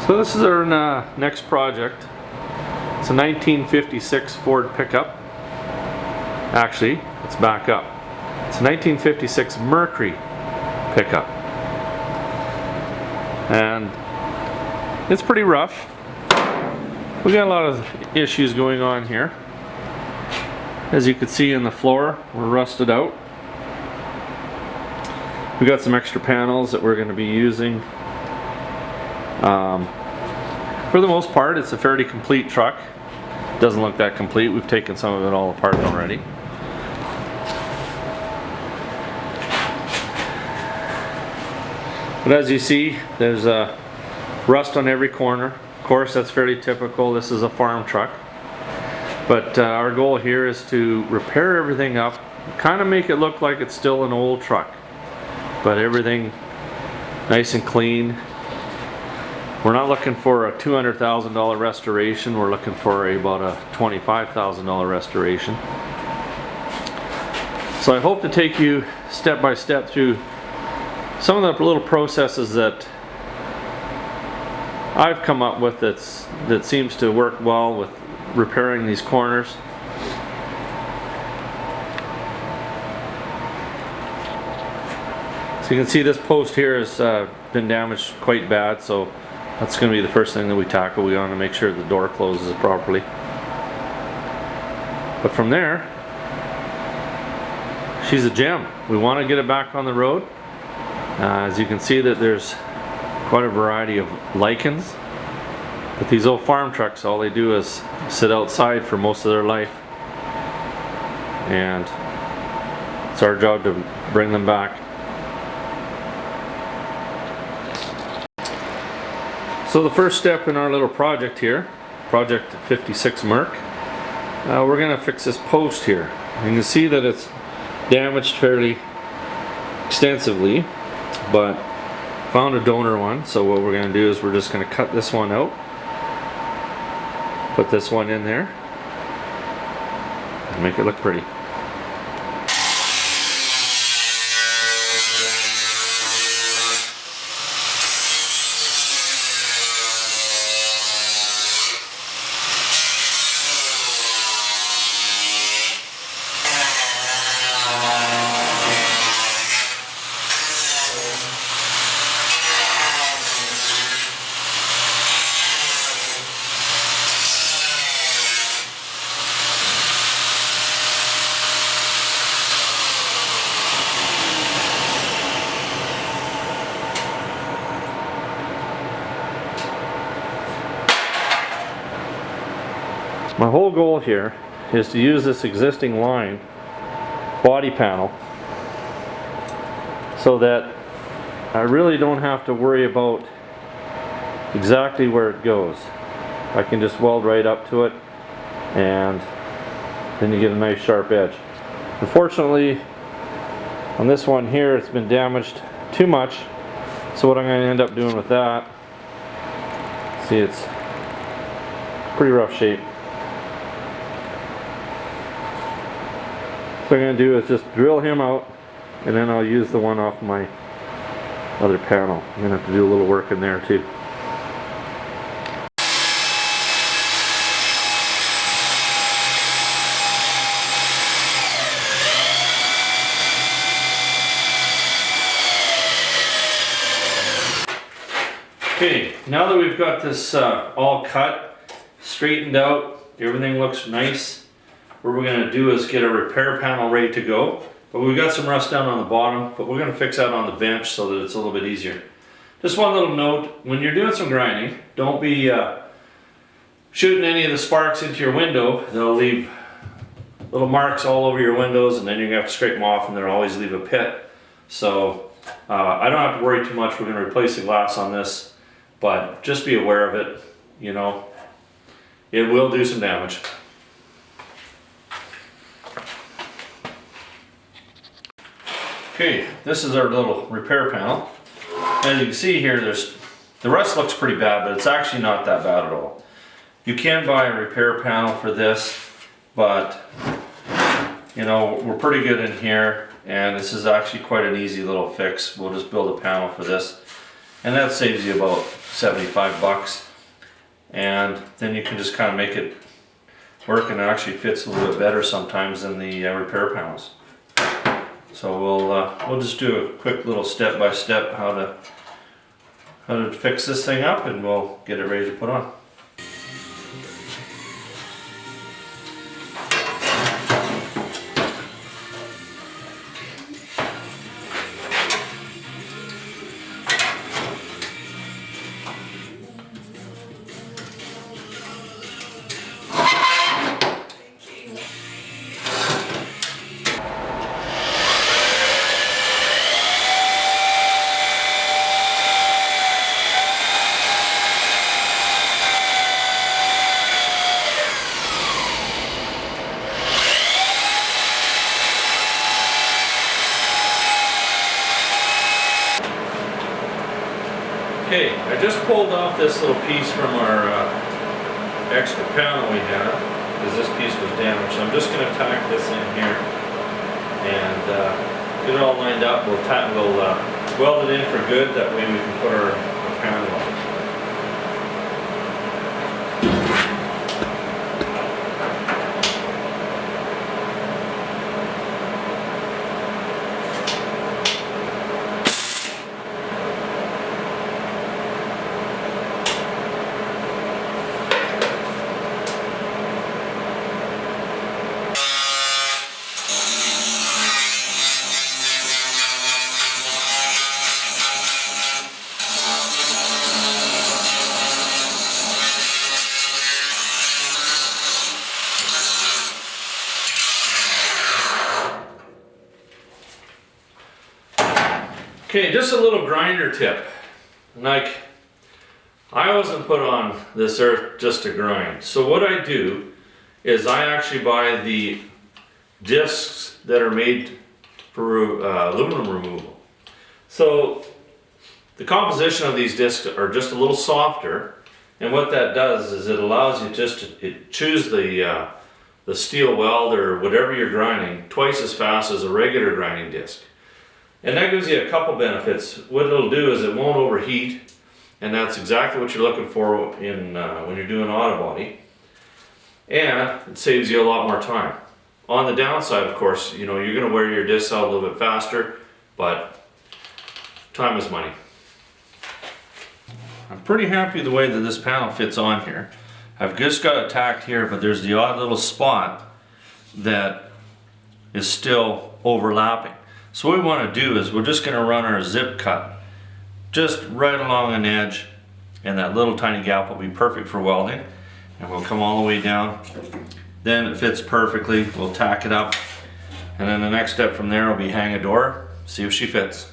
So this is our next project. It's a 1956 Ford pickup. Actually, let's back up. It's a 1956 Mercury pickup. And it's pretty rough. We got a lot of issues going on here. As you can see in the floor, we're rusted out. We got some extra panels that we're going to be using. For the most part, it's a fairly complete truck. Doesn't look that complete. We've taken some of it all apart already. But as you see, there's rust on every corner. Of course, that's fairly typical. This is a farm truck. But our goal here is to repair everything up, kind of make it look like it's still an old truck, but everything nice and clean. We're not looking for a $200,000 restoration. We're looking for about a $25,000 restoration. So I hope to take you step by step through some of the little processes that I've come up with that seems to work well with repairing these corners. So you can see this post here has been damaged quite bad, so that's going to be the first thing that we tackle. We want to make sure the door closes properly. But from there, she's a gem. We want to get it back on the road. As you can see, that there's quite a variety of lichens. But these old farm trucks, all they do is sit outside for most of their life. And it's our job to bring them back. So the first step in our little project here, Project 56 Merc, we're going to fix this post here. You can see that it's damaged fairly extensively, but found a donor one. So what we're going to do is we're just going to cut this one out, put this one in there, and make it look pretty. My whole goal here is to use this existing line body panel so that I really don't have to worry about exactly where it goes. I can just weld right up to it, and then you get a nice sharp edge. Unfortunately, on this one here, it's been damaged too much, so what I'm going to end up doing with that, see, it's pretty rough shape. So what I'm going to do is just drill him out, and then I'll use the one off my other panel. I'm going to have to do a little work in there too. Okay, now that we've got this all cut, straightened out, everything looks nice. What we're going to do is get a repair panel ready to go. But we've got some rust down on the bottom, but we're going to fix that on the bench so that it's a little bit easier. Just one little note, when you're doing some grinding, don't be shooting any of the sparks into your window. They'll leave little marks all over your windows, and then you're going to have to scrape them off, and they'll always leave a pit. So I don't have to worry too much. We're going to replace the glass on this, but just be aware of it. You know, it will do some damage. Okay, this is our little repair panel. As you can see here, the rust looks pretty bad, but it's actually not that bad at all. You can buy a repair panel for this, but you know, we're pretty good in here, and this is actually quite an easy little fix. We'll just build a panel for this, and that saves you about 75 bucks. And then you can just kind of make it work, and it actually fits a little bit better sometimes than the repair panels. So we'll just do a quick little step-by-step how to fix this thing up, and we'll get it ready to put on. Okay, I just pulled off this little piece from our extra panel we had, because this piece was damaged. So I'm just going to tack this in here and get it all lined up. We'll weld it in for good, that way we can put our panel on. Okay, just a little grinder tip. Like, I wasn't put on this earth just to grind. So what I do is I actually buy the discs that are made for aluminum removal. So the composition of these discs are just a little softer, and what that does is it allows you just to choose the steel weld or whatever you're grinding twice as fast as a regular grinding disc. And that gives you a couple benefits. What it'll do is it won't overheat, and that's exactly what you're looking for in when you're doing auto body. And it saves you a lot more time. On the downside, of course, you know, you're going to wear your discs out a little bit faster, but time is money. I'm pretty happy the way that this panel fits on here. I've just got it tacked here, but there's the odd little spot that is still overlapping. So what we want to do is we're just going to run our zip cut just right along an edge, and that little tiny gap will be perfect for welding. And we'll come all the way down. Then it fits perfectly. We'll tack it up, and then the next step from there will be hang a door, see if she fits.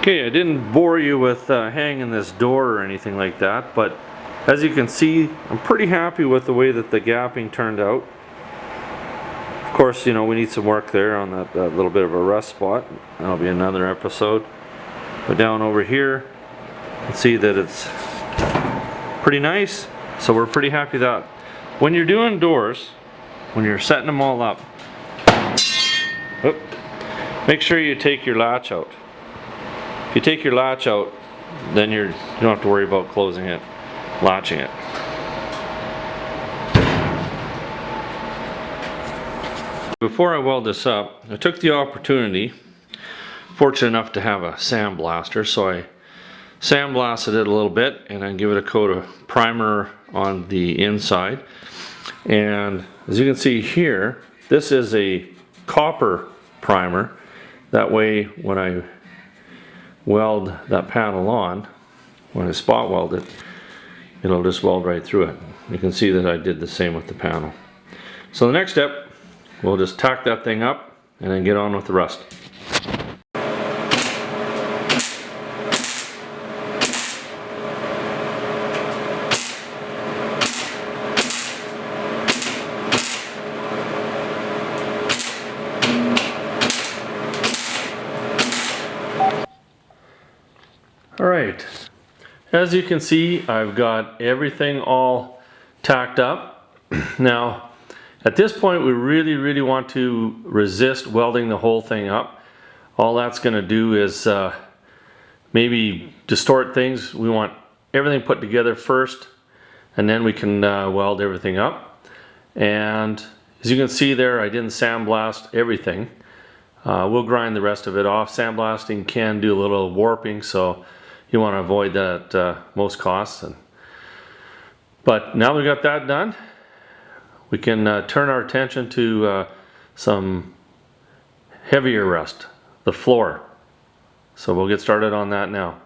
Okay, I didn't bore you with hanging this door or anything like that, but as you can see, I'm pretty happy with the way that the gapping turned out. Of course, you know, we need some work there on that little bit of a rust spot. That'll be another episode. But down over here, you can see that it's pretty nice, so we're pretty happy with that. When you're doing doors, when you're setting them all up, make sure you take your latch out. If you take your latch out, then you don't have to worry about closing it, latching it. Before I weld this up, I took the opportunity, fortunate enough to have a sandblaster, so I sandblasted it a little bit and then give it a coat of primer on the inside. And as you can see here, this is a copper primer. That way when I weld that panel on, when I spot weld it, it'll just weld right through it. You can see that I did the same with the panel. So the next step, we'll just tack that thing up and then get on with the rest. Alright, as you can see, I've got everything all tacked up. Now, at this point, we really want to resist welding the whole thing up. All that's going to do is maybe distort things. We want everything put together first, and then we can weld everything up. And as you can see there, I didn't sandblast everything. We'll grind the rest of it off. Sandblasting can do a little warping, so you want to avoid that most costs. But now we've got that done, we can turn our attention to some heavier rust, the floor. So we'll get started on that now.